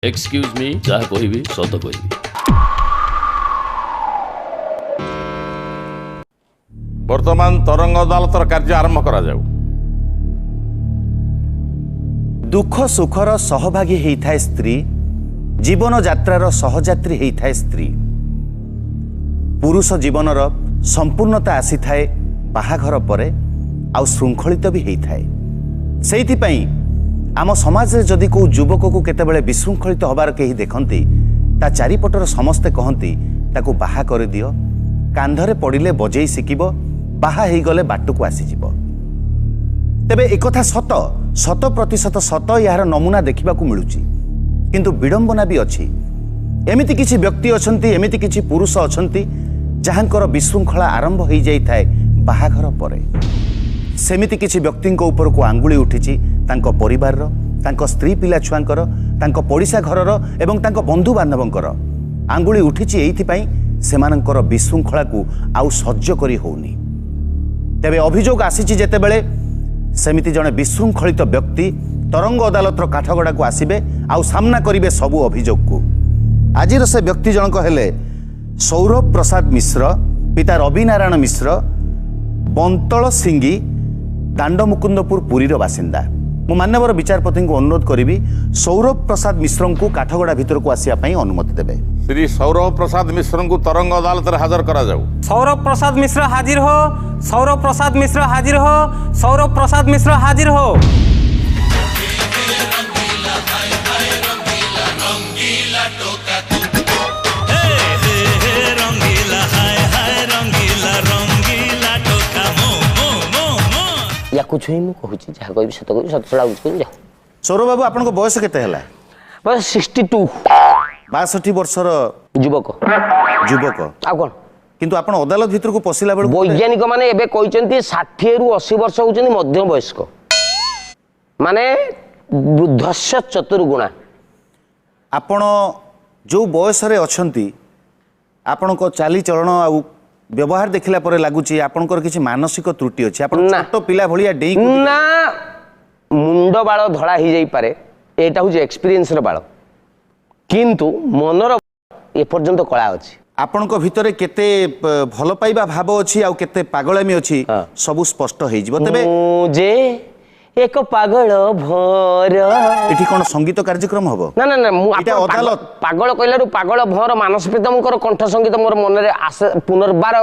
Excuse me जहाँ कहबी सत कहबी। वर्तमान तरंग अदालतर कार्य आरंभ करा जाऊ। दुख सुखर सहभागी हेइथाए स्त्री, जीवन यात्रार सहयात्री हेइथाए स्त्री। पुरुष जीवनर संपूर्णता आसीथाए बाहाघर परे, आउ श्रृंखलित भी हेइथाए। सेइथिपई आम समाज रे जदि को युवक को केतेबेले विशृंखलित हबार केही देखंती, ता चारिपटर समस्ते कहंती ताकू बाहा कर दियो, कांधरे पड़िले बजेई शिकिबो, बाहा हेई गले बाटुकू आसी जिवो। तेबे एकथा सत 100% सत यार नमूना देखिबाकू मिलुची, किंतु विडंबना भी अछि। एमिति किछि व्यक्ति अछंती, एमिति किछि पुरुष अछंती जहांकर विशृंखला आरंभ होई जाई थाए बाहाघर परे। सेमिति किछि व्यक्तिंको ऊपर को आंगुली उठिछि तांको परिवारर, तांको स्त्री पिला छुआंकर, तांको पड़िसा घरर एवं तांको बंधु बांधवंकर आंगुली उठिछि एइथिपई सेमानंकर विशृंखला को आउ सह्य करी होउनी। तेबे अभियोग आसीछि जेतेबेले सेमिति जणे विशृंखलित व्यक्ति तरंग अदालतर काठगड़ा को आसीबे आउ सामना करिवे सबु अभियोग को। आजिर से व्यक्ति जनक हेले सौरभ प्रसाद मिश्र, पिता रवि नारायण मिश्र, बंतल सिंगी, दांड मुकुंदपुर पुरीर बासिंदा। मु मान्यवर विचारपति को अनुरोध करी सौरभ प्रसाद मिश्र को काठगड़ा भितर को आसिया पई अनुमति देबे। श्री सौरभ प्रसाद मिश्र को तरंग अदालत हाजर करा जाऊ। सौरभ प्रसाद मिश्र हाजिर हो। सौरभ प्रसाद मिश्र हाजिर हो। सौरभ प्रसाद मिश्र हाजिर हो। या कुछ ही मु कहूँ जहाँ कह सत कह सत छड़ा जा। सौरभ बाबू आपन बयस केते हला? बस 62 62 वर्षर युवक युवक। आ कौन किंतु आपण अदालत भितर को पसिला बेल वैज्ञानिक माने एबे कहते 60 रु 80 वर्ष होउछन्ती मध्य वयस्क, माने वृद्धस्य चतुर्गुणा। आपण जो बयस रे अछंती, आपण को चाली चलन आ व्यवहार देखिला परे लागुची आपनकर किछि मानसिक त्रुटि अछि। आपण ना। छोट पिला भलिया डेई ना मुंड बाळ धड़ा ही जाई पारे, एटा होजे एक्सपीरियंस रो बाळ, किंतु मनर ए पर्यंत कला अछि। आपनक भितरे केते भल पाइबा भाव अछि आ केते पागलामी अछि हाँ। सब स्पष्ट हेइ जिवो। तबे मुझे एक पागल भर एठी कोन संगीत कार्यक्रम हबो? ना ना ना मु एटा अदालत पागल कहलारु पागल भर मानस प्रीतमकर कंठ संगीत मोर मन रे आसे पुनर्बार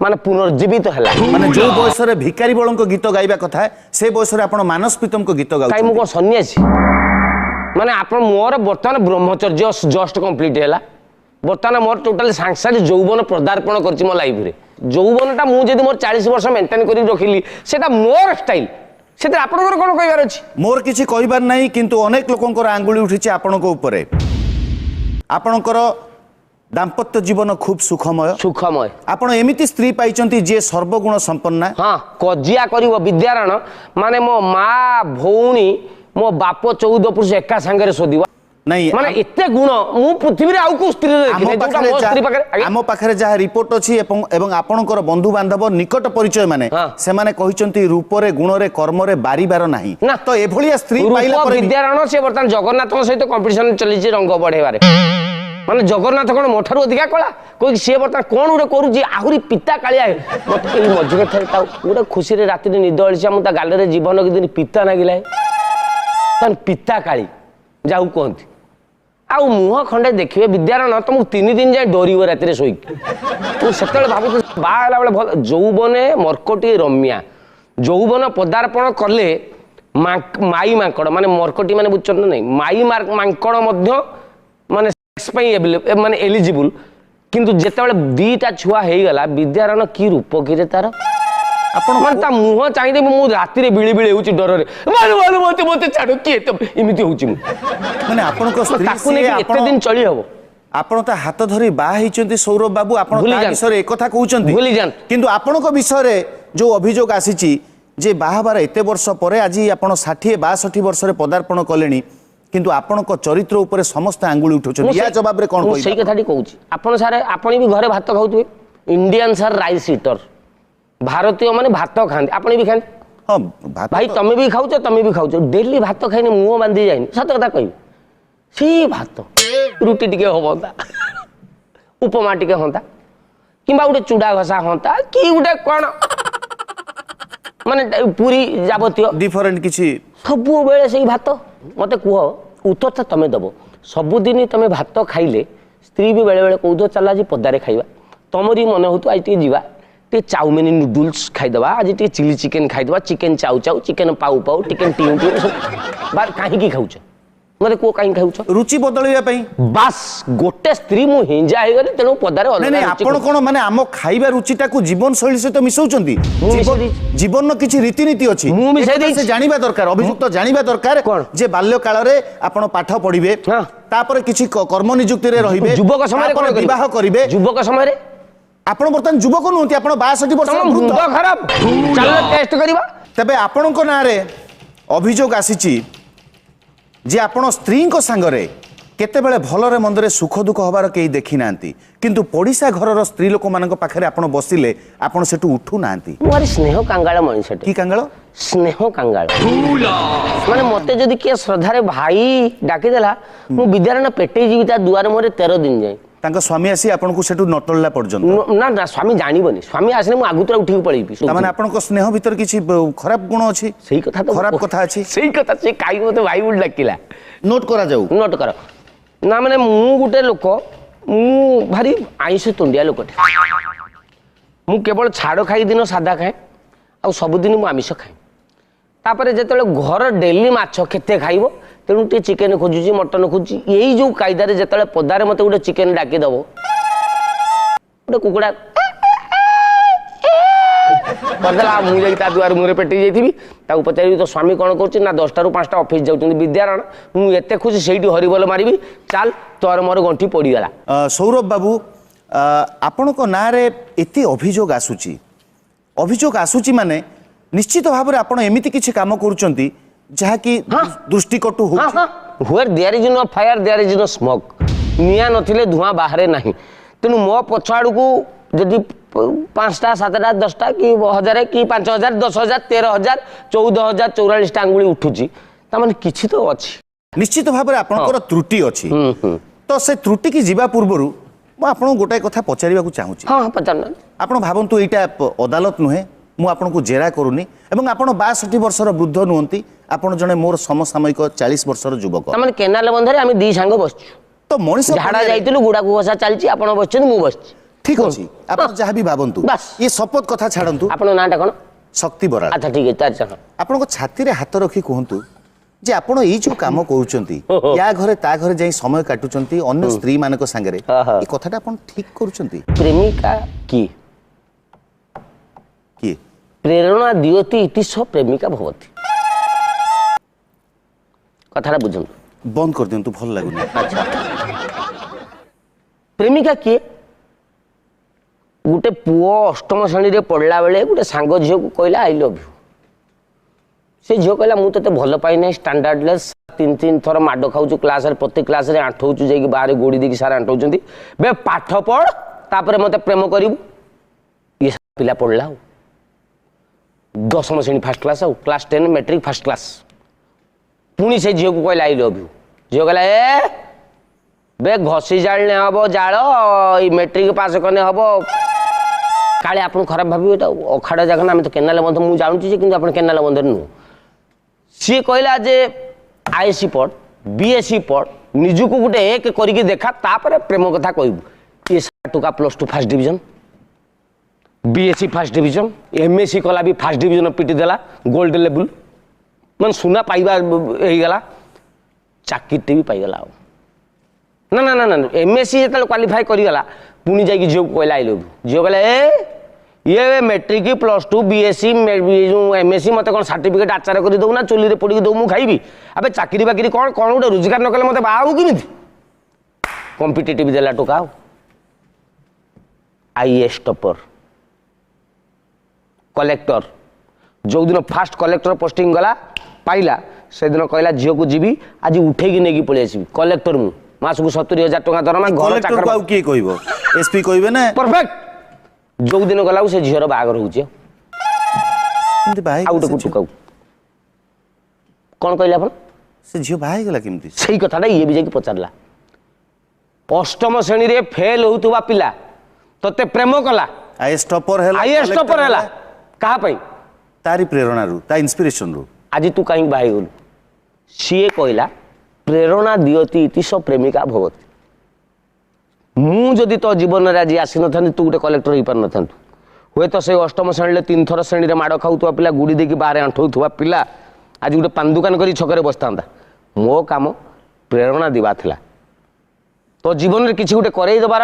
माने पुनर्जीवित हला। माने जो बयस रे भिखारी बळंक गीत गाइबा कथा से बयस रे आपण मानस प्रीतम को गीत काई मु गाउ। को सन्यासी माने आपण मोर वर्तमान ब्रह्मचर्य जस्ट कंप्लीट हैला। वर्तमान मोर टोटल सांसारिक यौवन पदार्पण करछि मो लाइफ रे। यौवनटा मु जदि मोर 40 वर्ष मेंटेन करी रखिली सेटा मोर स्टाइल, सेते आपनकर कोन कहबार अछि? मोर किछि कहिबार नाही, किंतु अनेक लोकंकर आंगुली उठिछि आपनक ऊपरे। आपनकर दाम्पत्य जीवन खूब सुखमय सुखमय। आपण एमिति स्त्री पाइचंती जे सर्वगुण संपन्ना। हाँ कजिया करिवो विद्यारण माने मो माँ भौणी मो बाप 14 पुरुष एका संगे शोधिवा नहीं माने एते गुण मु पृथ्वी रे आउ को स्त्री रे देखि नै स्त्री पाखरे आम पाखरे जहा रिपोर्ट अछि एवं आपणकर बंधु बांधव निकट परिचय माने हाँ। सेमाने कहिचंती रूप रे गुण रे कर्म रे बारीबार नाही ना। तो एभलिया स्त्री पाइला रूप पर विद्यारण से वर्तमान जगन्नाथ सहित कंपटीशन चली रंग बढ़ेबारे माने जगन्नाथ कोन मोठारु अधिका कला कोइ से वर्तमान कोन उडे करू जे आहुरी पिता कालिया मत एई मझुके थे ता उडे खुशी रे राति रे निद अळिसा मु ता गाले रे जीवन के दिन पिता नागिला तन पिता काली जाऊ कहंती आउ मुह खंडे देखिए विद्यारण तुमको 3 दिन जाए डरिव राति रे सोई तू सेतले भाबु बाहला बेले भल जौबने मर्कटी रम्या जौबन पदार्पण कले माई मांकड़ माने मर्कटी माने बुझछन नहीं माई मांकड़ मध्य माने सेक्स पई माने एलिजिबल, किंतु जेतेबेले दीटा छुआ हेई गला विद्यारण की रूप किरे तार आपण माने ता मुह चाहिदे मु राति रे बिळी बिळी होची डर रे माने माने मते मते छाडो की इमिति होची मु माने आपणक स्त्री ताकू नै एते दिन चली हबो। आपण ता हाथ धरी बा हिचंती सौरभ बाबू आपण भूली ता जान। विषय रे एकथा कहउचंती भूली जान। किंतु आपणक विषय रे जो अभियोग आसीची जे बाहाबार एते वर्ष परे आजी आपण 60 62 वर्ष रे पदार्पण कलेनी, किंतु आपणक चरित्र ऊपर समस्त आंगुली उठौचंती। या जवाब रे कोन सही कहि? कथाटी कहूची आपण सारे आपण भी घरे भात खाउतबे इंडियन सर राइस ईटर भारतीय माने भात खांती आपण भी खांती। हां भात भाई तमे भी खाउछ डेली भात खाइने मुंह बांधी जाइन सत कथा कहि ସେ ଭାତ ରୁଟି ଟିକେ ହଅନ୍ତା ଉପମା ଟିକେ ହଅନ୍ତା କିମ୍ବା ଗୋଟେ ଚୁଡ଼ା ଘଷା ହଅନ୍ତା କି ଗୋଟେ କ'ଣ ମାନେ ପୁରୀ ଯାବତୀୟ डिफरेंट किछि ସବୁବେଳେ ସେଇ ଭାତ ମତେ କୁହ ଉତ୍ତରଟା ତମେ ଦବ ସବୁଦିନ ତମେ ଭାତ ଖାଇଲେ ସ୍ତ୍ରୀ ବି ବେଳେ ବେଳେ କହୁଥିବ ଚାଲ ଆଜି ପଦାରେ ଖାଇବା ତମରି ମନେ ହଉଥିବ ଆଜି ଟିକେ ଯିବା ଟିକେ ଚାଉମିନ ନୁଡୁଲ୍ସ ଖାଇଦେବା ଆଜି ଟିକେ ଚିଲି ଚିକେନ ଖାଇଦେବା ଚିକେନ ଚାଉ ଚାଉ ଚିକେନ ପାଉ ପାଉ ଚିକେନ ଟିଉ ଟିଉ ବା କାହିଁକି ଖାଉଛ ମତେ କୁହ କାହିଁକି ଖାଉଛ रुचि बदलैया पई ବାସ୍ ଗୋଟେ ସ୍ତ୍ରୀ ମୁଁ ହିଞ୍ଜା ହେଇଗଲି ତେଣୁ ପଦାରେ नहीं नहीं ଅଲଗା आपण कोन माने आम खाइबा रुचिटा को जीवन शैली सहित मिसौचंती मिसौची। जीवन न किछि रीतिनीति अछि मु मिसै एतक से देइछि। जानिबा दरकार अभियुक्त जानिबा दरकार कोन? जे बाल्य काल रे आपण पाठ पढिबे हाँ। तापर किछि कर्म नियुक्ति रे रहिबे ଯୁବକ ସମୟରେ तापर କ'ଣ କରିବେ? विवाह करिवे ଯୁବକ ସମୟରେ आपण ବର୍ତ୍ତମାନ ଯୁବକ नहुंती आपण 62 वर्ष ତମ ମୁଣ୍ଡ ଖରାପ ଚାଲ ଟେଷ୍ଟ କରିବା तबे आपणक नारे अभियोग आसीची जे आपण स्त्री सांगरे केतेबेले भलरे मंदरे सुख दुख हबार केही देखि नांती किंतु पड़िसा घरर स्त्री लोक मानक पाखरे आपण बसिले आपण सेटु उठू नांती ମୋର ସ୍ନେହ କାଙ୍ଗାଳ ମଣିଷଟେ की कांगळ ସ୍ନେହ କାଙ୍ଗାଳ ମାନେ ମତେ ଯଦି କିଏ ଶ୍ରଦ୍ଧାରେ ଭାଇ ଡାକିଦେଲା ମୁଁ ବିଦ୍ୟାରଣ୍ୟ ପେଟେଇ ଯିବି ତା ଦୁଆର ମୁହଁରେ 13 ଦିନ ଯାଏ तांका स्वामी आसी आपनको सेटु नटलला पर्यंत ନା ନା ସ୍ୱାମୀ ଜାଣିବନି ସ୍ୱାମୀ ଆସିଲେ ମୁଁ ଆଗୁତୁରା ଉଠିକି ପଳେଇବି तामाने आपनको स्नेह भीतर किछि खराब गुण अछि ସେଇ କଥା ତ खराब कथा अछि ସେଇ କଥା ସେ କାଇ ମତେ ଭାଇ ବୋଲି ଡାକିଲା नोट करा जाऊ ନୋଟ କର ନା ମାନେ ମୁଁ ଗୋଟେ ଲୋକ ମୁଁ ଭାରି ଆଇଁଷ ତୁଣ୍ଡିଆ ଲୋକଟେ ମୁଁ କେବଳ ଛାଡ଼ ଖାଇ ଦିନ ସାଧା ଖାଏ ଆଉ ସବୁଦିନ ମୁଁ ଆମିଷ ଖାଏ ତାପରେ ଯେତେବେଳେ ଘର ଡେଲି ମାଛ କେତେ ଖାଇବ ତେଣୁ ଟିକେ ଚିକେନ ଖୋଜୁଛି ମଟନ ଖୋଜୁଛି ଏଇ ଯୋଉ କାଇଦାରେ ଯେତେବେଳେ ପଦାରେ ମତେ ଗୋଟେ ଚିକେନ ଡାକିଦବ ଗୋଟେ କୁକୁଡ଼ା କରିଦେଲା ମୁଁ ଯାଇକି ତା ଦୁଆର ମୁହଁରେ ପେଟେଇ ଯାଇଥିବି ତାକୁ ପଚାରିବି ତ ସ୍ୱାମୀ କ'ଣ କରୁଛି ନା 10ଟାରୁ 5ଟା ଅଫିସ୍ ଯାଉଛନ୍ତି ବିଦ୍ୟାରଣ ମୁଁ ଏତେ ଖୁସି ସେଇଠି ହରିବୋଲ ମାରିବି ଚାଲ ତୋର ମୋର ଗଣ୍ଠି ପଡ଼ିଗଲା सौरभ बाबू आपणक नारे एते अभियोग आसुची माने निश्चित भाव में आपण एमिति किछि काम करूचंती जहा कि दृष्टिकटु हो where there is no fire there is no smoke निया नथिले धुआं बाहरे नाही तेणु मो पछ आड़कू जदि 5टा 7टा 10टा कि 1000 कि 5000 10000 13000 14000 44टा अंगुली उठुची ता माने किछि तो अछि निश्चित भाव में आपणकर त्रुटि अछि तो से त्रुटि की जीवा पूर्वरु मु आपण गोटाय कथा पचारिबा को चाहूची हां पचारना आपण भाबंतु एटा अदालत नुहे मु आपनको जेरा करूनी एवं आपण 62 वर्षर वृद्ध नुहंती आपण जने मोर समसामयिक 40 वर्षर युवक ता माने केनाल बंधरे आमे दी सांग बसछु तो मनीष झाड़ा जाइतिलु गुडा को घसा चलची आपण बसछन मु बसछि ठीक अछि आपण जहा भी भाबंतु बस। ये शपथ कथा छाडंतु आपण नाटा कोन शक्ति बराल अच्छा ठीक है तार चाह आपनको छाती रे हाथ रखी कहंतु जे आपण एई जो काम करूचंती या घरे ता घरे जाई समय काटुचंती अन्य स्त्री मानक संगरे हाँ, हाँ। ई कथाटा आपण ठीक करूचंती प्रेमिका की प्रेरणा दियति इति स प्रेमिका भवति कथाटा बुझंतु बंद कर दियंतु भल लागुनी अच्छा प्रेमिका किए गोटे पुओ अष्टम श्रेणी रे पढ़ला बेले गोटे सांग झील को कहला आई लव यू से झील कहला मु तते भल पाई नै स्टैंडर्डलेस 3 थर माड खाउछु क्लास रे प्रत्येक क्लास रे आंठौछु जाई बाहर गोड़ी देकी सारा आंठौचंती बे पाठ पढ़ तापरे मते प्रेम करिवु ये पिला पढ़ला 10म श्रेणी फर्स्ट क्लास आउ क्लास 10 मैट्रिक फर्स्ट क्लास पुणी से झील को कहला आई लव यू झील कहला ए बे घसी जाळने हबो जाळ मैट्रिक पास करने हबो काले आपन खराब भाबी एटा अखाड़ा जगह ना हम तो केनाल बंध मु जानू छी किंतु आपन केनाल बंध नु सी कहला जे आईएससी पढ़ बीएससी पढ़ निजु को गुटे एक करिके देखा तापर प्रेम कथा कहबू ये टुका +2 first division BSc first division MSc कला भी फर्स्ट डिवीजन पिटी देला गोल्ड लेवल मन सुना पाइबा हे गला चाकरी भी पाई गला ना ना ना ना एमएससी जेतल क्वालिफाई करी गला पुणी जाई झियो कहला आई लव झियो कहला ए ये मैट्रिक +2 बीएससी एमएससी मत कौन सर्टिफिकेट आचार कर दो ना चुली पोड़ी दो मु खाइबी अबे चाकरी बाकरी कौन कौन गोटे रोजगार न कले मत बाहू किमिति कॉम्पिटिटिव देला टोका आईएएस टॉपर कलेक्टर जो दिन फास्ट कलेक्टर पोस्टिंग गला पाइला से दिन कहला झियो को जीवी आज उठेगी नेकी पळि आसीबी कलेक्टर मु मासको 70,000 टका दरमा घर कलेक्टर चाकर को की कहबो एसपी कहबे ना परफेक्ट जो दिन गला से झियर बागर होउछ एंती भाई आउट को टुकाउ कोन कहले अपन से झील बाहा गला केमती ସେଇ କଥାଟା ଇଏ ବି ଯାଇକି ପଚାରିଲା। ଅଷ୍ଟମ ଶ୍ରେଣୀରେ ଫେଲ ହଉଥିବା ପିଲା ତତେ ପ୍ରେମ କଲା, आईएएस टॉपर है ଆଇଏଏସ୍ ଟପର ହେଲା କାହା ପାଇଁ? तारी प्रेरणा रु ता इंस्पिरेशन रु ଆଜି ତୁ କାହିଁକି ବାହା ହେଇଗଲୁ? ସିଏ କହିଲା ପ୍ରେରଣା ଦିଅତି ଇତିଶ ପ୍ରେମିକା ଭବତି। ମୁଁ ଯଦି ତୋ ଜୀବନରେ ଆଜି ଆସିନଥାନ୍ତି ତୁ ଗୋଟେ କଲେକ୍ଟର ହେଇପାରିନଥାନ୍ତୁ। ହୁଏତ ସେଇ ଅଷ୍ଟମ ଶ୍ରେଣୀରେ 3 ଥର ଶ୍ରେଣୀରେ ମାଡ଼ ଖାଉଥିବା ପିଲା, ଗୁଡ଼ି ଦେଇକି ବାହାରେ ଆଣ୍ଠଉଥିବା ପିଲା ଆଜି ଗୋଟେ ପାନ ଦୋକାନ କରି ଛକରେ ବସିଥାନ୍ତା। ମୋ କାମ ପ୍ରେରଣା ଦେବା ଥିଲା। ତୋ ଜୀବନରେ କିଛି ଗୋଟେ କରେଇ ଦେବାର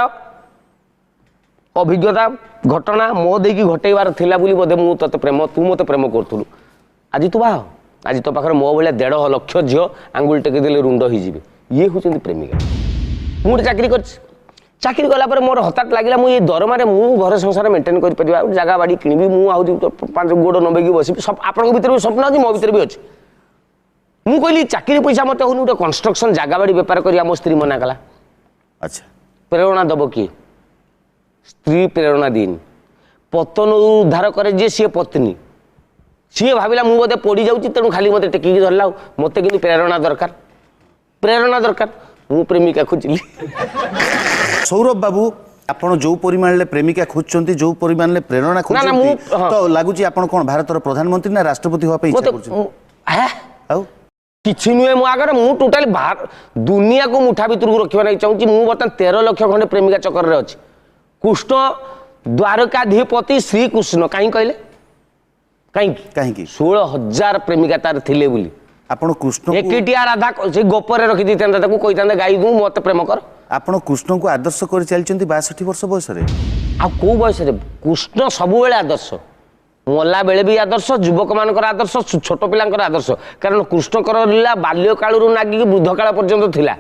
ଅଭିଜ୍ଞତା ଘଟଣା ମୋ ଦେଇକି ଘଟେଇବାର ଥିଲା ବୋଲି ବୋଧେ ମୁଁ ତୋତେ ପ୍ରେମ, ତୁ ମୋତେ ପ୍ରେମ କରୁଥିଲୁ। ଆଜି ତୁ ବାହା ହ। ଆଜି ତୋ ପାଖରେ ମୋ ଭଳିଆ 1.5 ଲକ୍ଷ ଝିଅ ଆଙ୍ଗୁଳି ଟେକି ଦେଲେ ରୁଣ୍ଡ ହେଇଯିବେ। ଇଏ ହେଉଛନ୍ତି ପ୍ରେମିକା। ମୁଁ ଗୋଟେ ଚାକିରି କରିଛି। ଚାକିରି କଲା ପରେ ମୋର ହଠାତ୍ ଲାଗିଲା ମୁଁ ଏ ଦରମାରେ ମୁଁ ଘର ସଂସାର ମେଣ୍ଟେନ୍ କରିପାରିବା, ଜାଗା ବାଡ଼ି କିଣିବି, ମୁଁ ଆହୁରି 5 ଗୋଡ଼ ନବେଇକି ବସିବି। ଆପଣଙ୍କ ଭିତରେ ବି ସ୍ୱପ୍ନ ଅଛି, ମୋ ଭିତରେ ବି ଅଛି। ମୁଁ କହିଲି ଚାକିରି ପଇସା ମୋତେ ହେଉନି, ଗୋଟେ କନଷ୍ଟ୍ରକ୍ସନ୍ ଜାଗା ବାଡ଼ି ବେପାର କରିବା। ମୋ ସ୍ତ୍ରୀ ମନା କଲା। अच्छा ପ୍ରେରଣା ଦେବ କିଏ? ସ୍ତ୍ରୀ ପ୍ରେରଣା ଦିଏନି। ପତନରୁ ଉଦ୍ଧାର କରେ ଯିଏ, ସିଏ ପତ୍ନୀ। ସିଏ ଭାବିଲା ମୁଁ ବୋଧେ ପୋଡ଼ି ଯାଉଛି, ତେଣୁ ଖାଲି ମୋତେ ଟେକିକି ଧରିଲା। ମୋତେ କିନ୍ତୁ ପ୍ରେରଣା ଦରକାର, ପ୍ରେରଣା ଦରକାର। ମୁଁ ପ୍ରେମିକା ଖୋଜିଲି। सौरभ बाबू आपण जो परिमाण ले प्रेमिका खोजचंती, जो परिमाण ले प्रेरणा ना, खोजचंती, हाँ। तो लागुची आपण कोन भारतर प्रधानमंत्री ना राष्ट्रपति होवा पे इच्छा करछन आउ କିଛି ନୁହେଁ ମୋ ଆଗରେ। ମୁଁ ଟୋଟାଲି ଦୁନିଆକୁ ମୁଠା ଭିତରକୁ ରଖିବା ଲାଗି ଚାହୁଁଛି। ମୁଁ ବର୍ତ୍ତମାନ 13 ଲକ୍ଷ ଖଣ୍ଡେ ପ୍ରେମିକା ଚକ୍ରରେ ଅଛି। କୃଷ୍ଣ ଦ୍ୱାରକାଧୀପତି ଶ୍ରୀକୃଷ୍ଣ କାହିଁ କହିଲେ? କାହିଁକି? କାହିଁକି 16,000 ପ୍ରେମିକା ତାର ଥିଲେ ବୋଲି। आपण कृष्ण को ଏକିଟିଆ ରାଧା ସେ ଗୋପରେ ରଖିଦେଇଥାନ୍ତା, ତାକୁ କହିଥାନ୍ତେ ଗାଈ ଦୁ ମୋତେ ପ୍ରେମ କର। आपण कृष्ण को आदर्श कर चलचंती 62 वर्ष बयस रे ଆଉ କୋଉ ବୟସରେ? କୃଷ୍ଣ ସବୁବେଳେ ଆଦର୍ଶ, ମଲା ବେଳେ ବି ଆଦର୍ଶ, ଯୁବକ ମାନଙ୍କର ଆଦର୍ଶ, ଛୋଟ ପିଲାଙ୍କର ଆଦର୍ଶ। କାରଣ କୃଷ୍ଣଙ୍କର ଲୀଳା ବାଲ୍ୟ କାଳରୁ ନାଗିକି ବୃଦ୍ଧ କାଳ ପର୍ଯ୍ୟନ୍ତ ଥିଲା।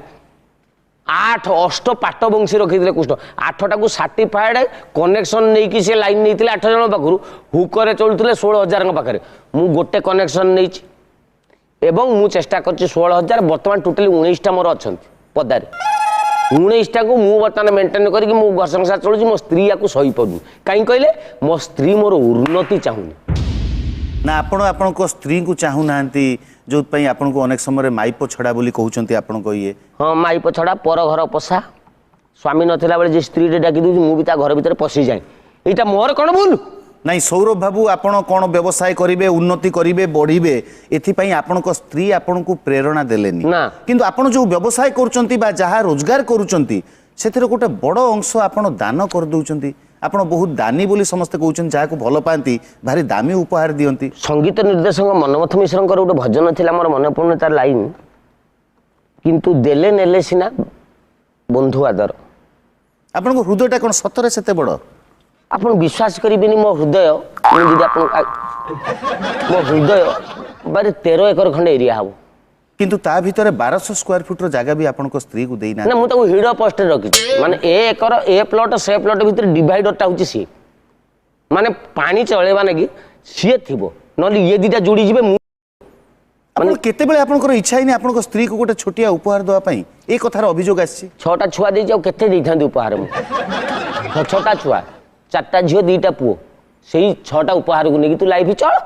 8 ଅଷ୍ଟ ପାଟ ବଂଶୀ ରଖିଥିଲେ କୃଷ୍ଣ। 8ଟାକୁ ସାର୍ଟିଫାଏଡ କନେକ୍ସନ ନେଇକି ସେ ଲାଇନ ନେଇଥିଲେ 8 ଜଣ ପାଖରୁ। ହୁକରେ ଚଳୁଥିଲେ 16,000ଙ୍କ ପାଖରେ। ମୁଁ ଗୋଟେ କନେକ୍ସନ ନେଇଛି ଏବଂ ମୁଁ ଚେଷ୍ଟା କରିଛି 16,000। ବର୍ତ୍ତମାନ ଟୋଟାଲି 19ଟା ମୋର ଅଛନ୍ତି ପଦାରେ। 19ଟାକୁ ମୁଁ ବର୍ତ୍ତମାନ ମେଣ୍ଟେନ କରିକି ମୁଁ ଘର ସଂସାର ଚଳୁଛି। ମୋ ସ୍ତ୍ରୀ ୟାକୁ ସହିପାରୁନି। କାହିଁ କହିଲେ? ମୋ ସ୍ତ୍ରୀ ମୋର ଉନ୍ନତି ଚାହୁଁନି। ना आपण आपण को स्त्री को चाहू नांती जो पई आपण को अनेक समय माइप छड़ा बोली कहउचंती आपण को ये हाँ माई पछड़ा पर घर पशा। स्वामी नथिला बेले जे स्त्री रे डाकी दूची, मु भी ता घर भीतर पशि जाए। एटा मोर कोन भूल? नहीं सौरभ बाबू आपण कोन व्यवसाय करिवे, उन्नति करिवे, बढ़िवे, एथि पई आपण को स्त्री आपण को प्रेरणा देलेनी ना। किंतु आपण जो व्यवसाय करूचंती बा जहा रोजगार करूचंती सेतिर गोटे बड़ अंश आपण दान कर दउचंती। आपण बहुत दानी बोली समस्त कहउचन, जहा को भलो पांती भारी दामी उपहार दियंती। संगीत निर्देशक मनमथ मिश्रंकर गोटे भजन थिला मोर मन पड़ुनी तार लाइन, किंतु देले नेले सिना बंधु आदर। आपण को हृदयटा कोन सतरे सेते बड़? आपण विश्वास करिबेनी मो हृदय, मु जदि आपण मो हृदय बारे 13 एकर खंडे एरिया हबो, किंतु ता भीतर 1200 स्क्वायर फुट रो जगह भी आपण को स्त्री को देई ना। ना मु ताको हिडो पोस्ट रखी माने ए एकर ए प्लॉट से प्लॉट भीतर डिवाइडरटा होची सी माने पानी चलेबा नेकी सी थिबो, नली ये दिटा जोड़ी जिबे। आपण केते बेले आपण को इच्छा ही नहीं आपण को स्त्री को गोटे छोटिया उपहार दवा पई ए कथार अभियोग आछि? 6टा छुआ देई जाऊ केते देइथांदी उपहार मु? 6टा छुआ, 4टा झियो 2टा पुओ, सेही 6टा उपहार को नेकी तू लाइफ चल।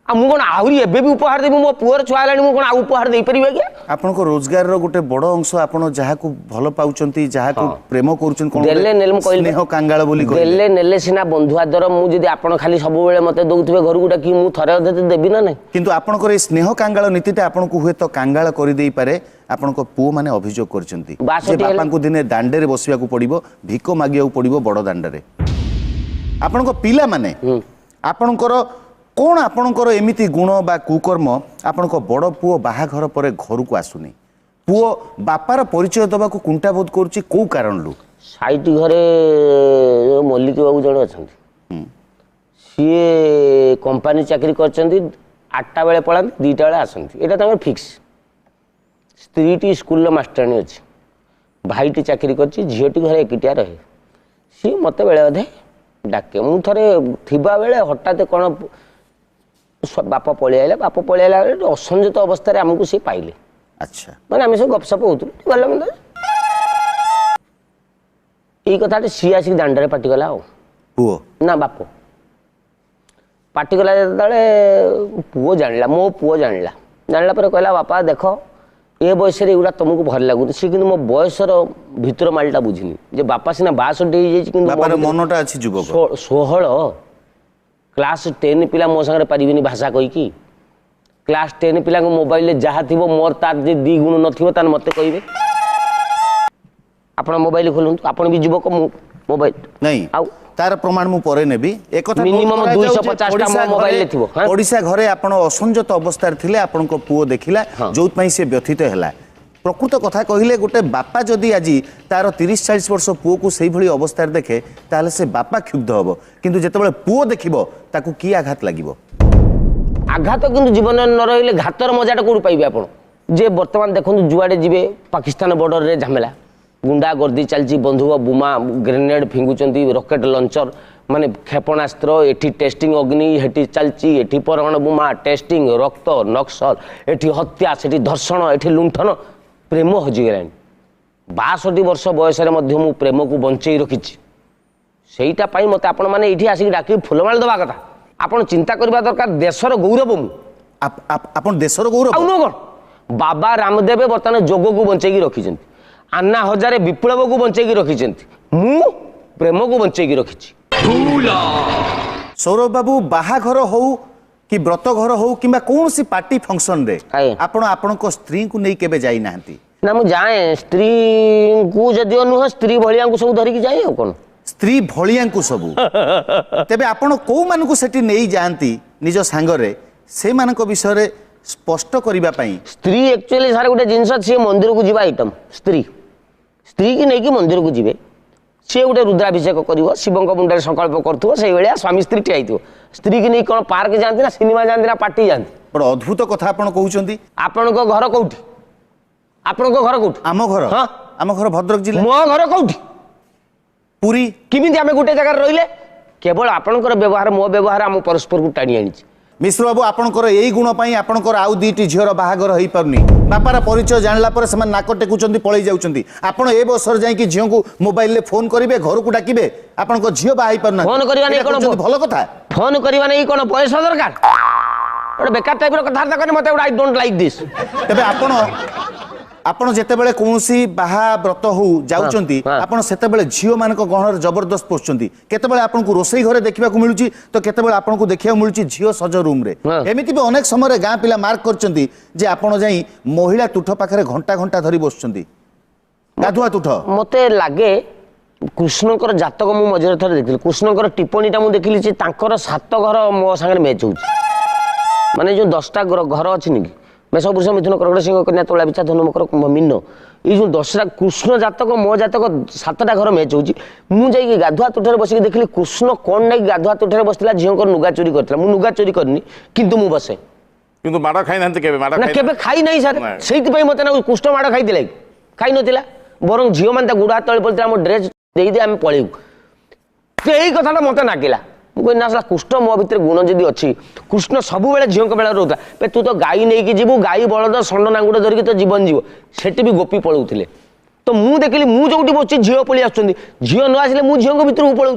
आ मु कोन आहुरी एबे भी उपहार देबो? मो पुअर छुआ लानी मु कोन आ उपहार देई परिबे के? आपण को रोजगार रो गोटे बड़ अंश आपण जहा को भलो पाउचंती, जहा को प्रेम करूचन कोन देले नेले मु कहले स्नेह कांगाळ बोली कहले देले नेले सिना बंधु आदर। मु जदि आपण खाली सब बेले मते दउथबे घर गुडा की मु थरे अधे देबी ना नहीं। किंतु आपण को स्नेह कांगाळ नीतिटा आपण को हुए तो कांगाळ करि देई पारे। आपण को पुओ माने अभियोग करचंती जे बापा को दिने दांडे रे बसिया को पड़िबो, भिको मागिया को पड़िबो बड़ दांडे रे। आपण को पिला माने आपण को कौन आपणकर एमिति गुण बा कुकर्म आपण को बड़ पुओ बाहाघर पर घर को आसुनी, पुओ बापार परिचय दबा को कुंटा बोध करूची को कारण लु? साइट घरे मल्लिक बाबू जण अछंती, सीए कंपनी चाकरी करचंती। 8टा बेले पळांती, 2टा बेले आसंती, एटा तांगर फिक्स। स्त्रीटी स्कूल मास्टरनी अछि, भाईटी चाकरी करची, झियोटी घरे एकिटिया रहे। सी मते बेले अधे डाके। मु थरे थिबा बेले हठात कोन बापा पळि आइला, बापा पळि आइला असंजत अवस्था रे हमकु से पाइले। अच्छा माने आमे सब गपसप होतु गल्ला मंद एई कथाटे सी आसी दांडरे पाटी गला हो पुओ ना बाप पाटी गला जेतले पुओ जानला, मो पुओ जानला। जानला पर कहला बापा देखो ए बयस एगुड़ा तुमको भल लगुनि सी कि मो बयसर भितर मालटा बुझिनी जे बापा सिना 62 बापार मनटा अछि युवक 16 क्लास 10 पिला मो संगे पारिबिनी भाषा कहीकि क्लास 10 पिला मोबाइल जहाँ थी मोर तार जे 2 गुण नथिबो तान मते कहिबे आपण मोबाइल खोलंतु आपण भी युवक मोबाइल नहीं आउ तार प्रमाण मु परे नेबी एक कथा Minimum 250 टा मो मोबाइल ले थिबो हां ओडिसा घरे आपण असंजत अवस्था रे थिले आपण को पुओ देखिला जोत पई से व्यथित हैला प्रकृत कथा कहिले गोटे बापा जदि आजी तार 30-40 वर्ष पुओ को सही भली अवस्था रे देखे ताले से बापा क्षुब्ध हबो किंतु जेतेबेले पुओ देखिबो ताकू की आघात लागिबो आघात किंतु जीवन न रहिले घातर मजाटा कोड पाइबे आपण जे वर्तमान देखंतु जुआडे जिवे पाकिस्तान बॉर्डर रे झमेला गुंडा गर्दी चलची बंधुक बुमा ग्रेनेड फिंगुचंती रॉकेट लॉन्चर माने क्षेपणास्त्र एठी टेस्टिंग अग्नि हेठी चलची एठी परमाणु बुमा टेस्टिंग रक्त नक्सल एठी हत्या सेठी धर्षण एठी लुंठन प्रेम हजि गेलानी 62 वर्ष बयस रे मध्य मु प्रेम को बंचई रखिछि सेईटा पाई मते आपण माने एठी आसी डाकी फुलमाल दबा कथा आपण चिंता करबा दरकार देशर गौरव मु आपण देशर गौरव आउ न कोन बाबा रामदेव वर्तमान जोग को बंचई रखिछंती अन्ना हजारे विप्लव को बंचई रखिछंती मु प्रेम को बंचई रखिछि सौरभ बाबू बाहाघर हो कि व्रत घर हो कि कौन सी पार्टी फंक्शन रे आए। आपण आपण को स्त्री को नहीं केबे जाई नाहंती ना मु जाए स्त्री को जदियो नुह स्त्री भलिया को सब धरिक जाए कोन स्त्री भलिया को सब तेबे आपण को मान को सेठी नहीं जानती निज सांगरे से मान को विषय रे स्पष्ट करिबा पई स्त्री एक्चुअली सारे गोटे जिनस सी मंदिर को जीवा आइटम स्त्री स्त्री की नहीं कि मंदिर को जीवे सी गोटे रुद्राभिषेक कर शिव मुंडे संकल्प करुव से भाया स्वामी स्त्री ठिया स्त्री की नहीं कौन पार्क जाती ना सिनेमा जाती ना पार्टी जाती बड़ अद्भुत कथा आपण कहउचंती आपण घर कौटी आपण घर कौटी आम घर हाँ आम घर भद्रक जिला मो घर कौटी पुरी किमिति आमे गोटे जगह रहिले केवल आपणकर व्यवहार मो व्यवहार आम परस्पर को टाणी आनी मिश्र बाबू आपणकर एई गुण पई आपणकर आउ दुईटी झियर बाहागर होई परनी बापार परिचय जानला पर से नाक टेकुचंती पळै जाउचंती आपण ए बसर जाई कि झियो को मोबाइल ले फोन करिवे घर को डाकिबे आपणको झियो बाहाई परना फोन करिवा नै कोन भलो कथा फोन करिवा नै कोन पैसा दरकार ओडे बेकार टाइप रो कथा करने मते आई डोंट लाइक दिस तबे आपण जेतेबेले कोनसी बाहा व्रत हो जाउचंती आपण सेतेबेले झियो मान को गहनर जबरदस्त पोछचंती केतेबेले आपण को रोसई घरे देखिबा को मिलुची तो केतेबेले आपण को देखिया मिलुची झियो सज रूम रे एमिति भी अनेक समय गां पिला मार्क करचंती जे आपण जाई महिला तुठ पाखरे घंटा घंटा धरी बसचंती गाधुआ तुठ मते लागे कृष्णकर जातक मु मझरे थरे देखिली कृष्णकर टिप्पणीटा मु देखिली जे तांकर सात घर मो संगे मैच होउची माने जो 10टा घर अछि नि मेष पुरुष मिथुन कर्कट सिंह कन्या तुला बिछा धनु मकर मीन ये जो 10टा कृष्ण जातक मो जातक 7टा घर मैच होउची मु जाई गाधुआ तुठरे बसी देखिली कृष्ण कोन नै गाधुआ तुठरे बसला झियोकर नुगा चोरी करतला मु नुगा चोरी करनी किंतु मु बसे किंतु माड़ खाई नांते केबे माड़ ना केबे खाई नै सर सेति पई मते ना कृष्ण माड़ खाई दिले खाई नथिला बरं झियो मान ता गुडा तळे पड़तला मो ड्रेस देई दे हम पळेउ एई कथाटा मते नागिला मुझे ना कृष्ण मो भितर गुण जदि अच्छी कृष्ण सब बेले झील बेला रोता पे तू तो गाई नहीं कि जीवु गाई बलद षंड नांगुड़ धरिकी तो जीवन जीव सेठी भी गोपी पलाऊले तो मु देखिली मु जो बस झील पलि आसुँच झील न आसिले मु झील भितर पलाऊँ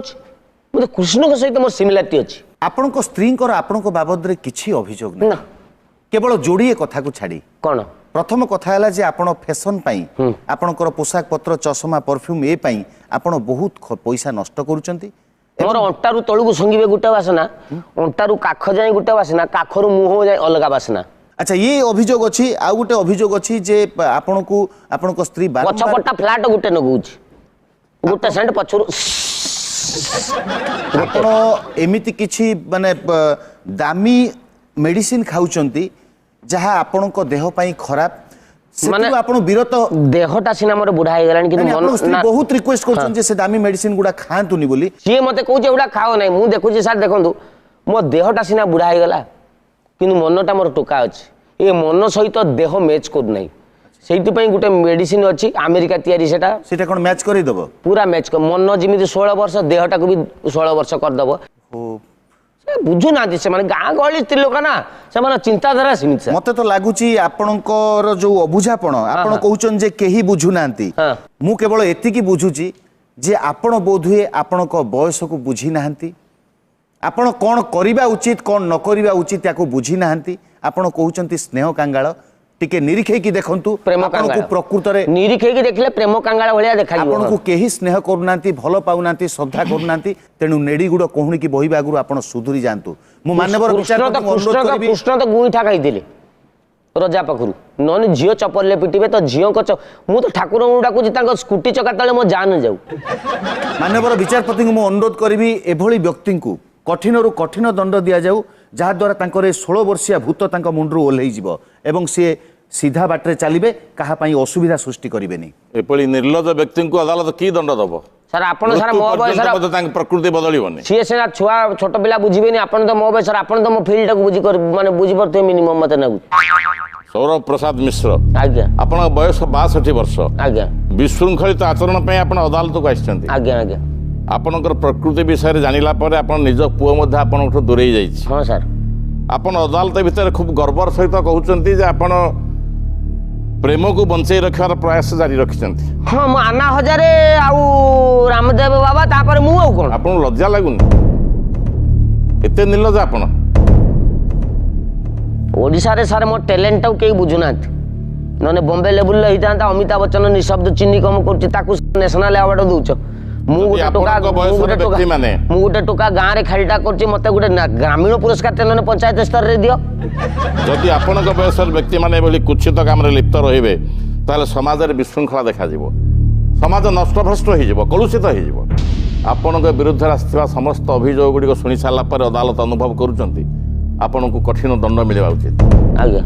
मतलब कृष्ण सहित मोर सिमिलारिटी अच्छी आपण स्त्री आपण बाबद किसी अभियोग ना केवल जोड़िए कथा को छाड़ी कौन प्रथम कथा है जे आपण फैशन पाई आपणकर पोशाक पत्र चषमा परफ्यूम ए पाई आपण बहुत पैसा नष्ट करूचंती मोर अंटारू तलू संगीबे गोटे बासना अंटारू काख जाए गोटे बासना काखरू मुह जाए अलग बासना अच्छा ये अभियोग अच्छी आ गोटे अभियोग अच्छी जे आपण को आपण को स्त्री पछपटा फ्लैट गोटे नगुच गोटे सेंट पछरू आपण एमिति किछि माने दामी मेडिसिन खाउचंती जहा आपण को देह पई खराब माने आपण विरत देहटा सिना मोर बुढ़ा हे गलानी कि मन बहुत रिक्वेस्ट करछन जे से दामी मेडिसिन गुडा खांतुनी बोली सी मते कहूचे उडा खाओ नै मु देखुची सर देखंतु मो देहटा सिना बुढ़ा हे गला किंतु मनटा मोर टोका अछि ए मन सहित देह मैच कर नै सेति पई गुटे मेडिसिन अछि अमेरिका तयारी सेटा कोन मैच करि दबो पूरा मैच कर मन जिमिति 16 वर्ष देहटा को भी 16 वर्ष कर दबो बुझु ना से माने गां गहली स्त्री लोक ना से माने चिंताधारा सीमित मते तो लागुची आपणकर जो अबुझापण आपण कहउचन जे केही बुझु नांती मु केवल एति की बुझुची जे आपण बोधुए आपण को बयस को बुझी नांती आपण कोन करिबा उचित कोन न करिबा उचित याको बुझी नांती आपण कहउचंती स्नेह कांगाळ टिके निरीक्षे देखंतु प्रेम आपनको कांगाଳ प्रकृतरे निरीक्षे देखले प्रेम कांगाଳ भलिया देखाଯିବ आपनको केही स्नेह करूनांती भल पाउनांती श्रद्धा करूनांती तेणु नेड़ी गुड़ कोहुणी की बहिबा आगु आपण सुधुरी जांतु मु मान्यवर विचारपति अनुरोध करबी कृष्ण तो गुईठा खाइथिले रजा पाखरु नन झियो चपलले पिटिबे तो झियो को मु तो ठाकुर डाकुची तांको स्कूटी चका तले मो जान जाऊ मान्यवर विचारपति को मु अनुरोध करबी एभली व्यक्ति को कठिन रु कठिन दंड दिया जाऊ जहा द्वारा तांकर 16 वर्षिया भूत तांको मुंडरू ओल्हेई जिवो एवं सी सीधा बाटरे चलिबे कहा पई असुविधा सृष्टि करिवेनी एपଳି ନିର୍ଲଜ ବ୍ୟକ୍ତିଙ୍କୁ ଅଦାଲତ କି ଦଣ୍ଡ ଦବ सर आपण सर मो बयसर ମଧ୍ୟ ତାଙ୍କ ପ୍ରକୃତି ବଦଳିବନି सीए सेना छुआ छोट पिला बुझिबेनी आपण तो मो बयसर आपण तो मो फील्ड को बुझी कर माने बुझी परथे मिनिमम मते लागु ସୌରଭ ପ୍ରସାଦ ମିଶ୍ର आज्ञा ଆପଣଙ୍କ ବୟସ 62 ବର୍ଷ आज्ञा ବିଶୃଙ୍ଖଳିତ ଆଚରଣ ପାଇଁ ଆପଣ ଅଦାଲତକୁ ଆସିଛନ୍ତି आज्ञा आज्ञा ଆପଣଙ୍କର ପ୍ରକୃତି ବିଷୟରେ ଜାଣିଲା ପରେ ଆପଣ ନିଜ ପୁଅ ମଧ୍ୟ ଆପଣଙ୍କଠୁ ଦୂରେଇ ଯାଇଛି हां सर ଆପଣ ଅଦାଲତ ଭିତରେ ଖୁବ୍ ଗର୍ବର ସହିତ କହୁଛନ୍ତି ଯେ ଆପଣ ପ୍ରେମକୁ ବଞ୍ଚେଇ ରଖିବାର ପ୍ରୟାସ ଜାରି ରଖିଛନ୍ତି हां मो आना हजारे आउ रामदेव बाबा तापर मु आउ कोन ଆପଣଙ୍କୁ ଲଜ୍ଜା ଲାଗୁନି ଏତେ ନିର୍ଲଜ ଆପଣ ओडिशा रे सर मो टैलेंट टाउ केही बुझुनांत नने बॉम्बे लेवल ले हितांता अमिताभ बच्चन निशब्द चिन्नी कम करछि ताकू नेशनल अवार्ड दउछ मु गोटे टोका मु गोटे टोका गां रे खालीटा करछि मते गोटे ग्रामीण पुरस्कार तेनने पंचायत स्तर रे दियो ଯଦି ଆପଣଙ୍କ ବୟସର ବ୍ୟକ୍ତିମାନେ ଏଭଳି କୁଚ୍ଛିତ କାମରେ ଲିପ୍ତ ରହିବେ ତାହେଲେ ସମାଜରେ ବିଶୃଙ୍ଖଳା ଦେଖାଯିବ ସମାଜ ନଷ୍ଟଭ୍ରଷ୍ଟ ହୋଇଯିବ କଳୁଷିତ ହୋଇଯିବ ଆପଣଙ୍କ ବିରୁଦ୍ଧରେ ଆସିଥିବା ସମସ୍ତ ଅଭିଯୋଗ ଗୁଡ଼ିକ ଶୁଣି ସାରିଲା ପରେ ଅଦାଲତ ଅନୁଭବ କରୁଛନ୍ତି ଆପଣଙ୍କୁ କଠିନ ଦଣ୍ଡ ମିଳିବା ଉଚିତ आज्ञा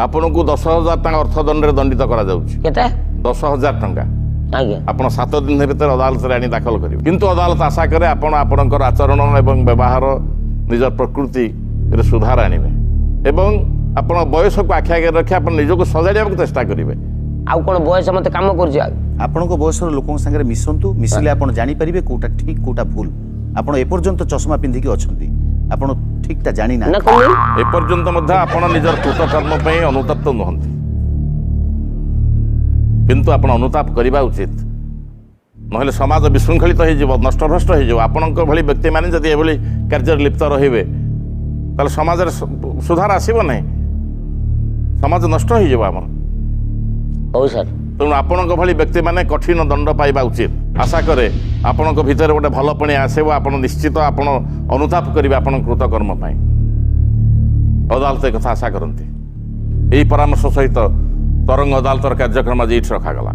ଆପଣଙ୍କୁ 10,000 ଟଙ୍କା ଅର୍ଥଦଣ୍ଡରେ ଦଣ୍ଡିତ କରାଯାଉଛି केते 10,000 ଟଙ୍କା आज्ञा ଆପଣ 7 ଦିନ ଭିତରେ ଅଦାଲତରେ ଆଣି ଦାଖଲ କରିବେ କିନ୍ତୁ ଅଦାଲତ ଆଶା କରେ ଆପଣ ଆପଣଙ୍କର ଆଚରଣ ଏବଂ ବ୍ୟବହାର ନିଜ ପ୍ରକୃତିରେ ସୁଧାର ଆଣିବେ ଏବଂ ଆପଣ ବୟସକୁ ଆଖି ଆଗରେ ରଖି ଆପଣ ନିଜକୁ ସଜାଡ଼ିବାକୁ ଚେଷ୍ଟା କରିବେ आउ कोन बयस मते काम करछि ଆପଣଙ୍କ ବୟସର ଲୋକଙ୍କ ସାଙ୍ଗରେ ମିଶନ୍ତୁ ମିଶିଲେ ଆପଣ ଜାଣିପାରିବେ କୋଉଟା ଠିକ କୋଉଟା ଭୁଲ ଆପଣ ଏପର୍ଯ୍ୟନ୍ତ ଚଷମା ପିନ୍ଧିକି ଅଛନ୍ତି ଆପଣ ଠିକଟା ଜାଣି ନା ना कोन ଏପର୍ଯ୍ୟନ୍ତ ମଧ୍ୟ ଆପଣ ନିଜର କୃତକର୍ମ ପାଇଁ ଅନୁତପ୍ତ ନୁହନ୍ତି କିନ୍ତୁ ଆପଣ ଅନୁତାପ କରିବା ଉଚିତ ନହେଲେ ସମାଜ ବିଶୃଙ୍ଖଳିତ ହୋଇଯିବ ନଷ୍ଟଭ୍ରଷ୍ଟ ହୋଇଯିବ ଆପଣଙ୍କ ଭଳି ବ୍ୟକ୍ତିମାନେ ଯଦି ଏଭଳି କାର୍ଯ୍ୟରେ ଲିପ୍ତ ରହିବେ ତାହେଲେ ସମାଜରେ ସୁଧାର ଆସିବ ନାହିଁ ସମାଜ ନଷ୍ଟ ହୋଇଯିବ ଆମର हो सर ତେଣୁ ଆପଣଙ୍କ ଭଳି ବ୍ୟକ୍ତିମାନେ କଠିନ ଦଣ୍ଡ ପାଇବା ଉଚିତ ଆଶା କରେ ଆପଣଙ୍କ ଭିତରେ ଗୋଟେ ଭଲ ପଣି ଆସିବ ଆପଣ ନିଶ୍ଚିତ ଆପଣ ଅନୁତାପ କରିବେ ଆପଣଙ୍କ କୃତକର୍ମ ପାଇଁ ଅଦାଲତ କଥା ଆଶା କରନ୍ତି ଏହି ପରାମର୍ଶ ସହିତ ତରଙ୍ଗ ଅଦାଲତର କାର୍ଯ୍ୟକ୍ରମ ଆଜି ଏଇଠି ରଖାଗଲା।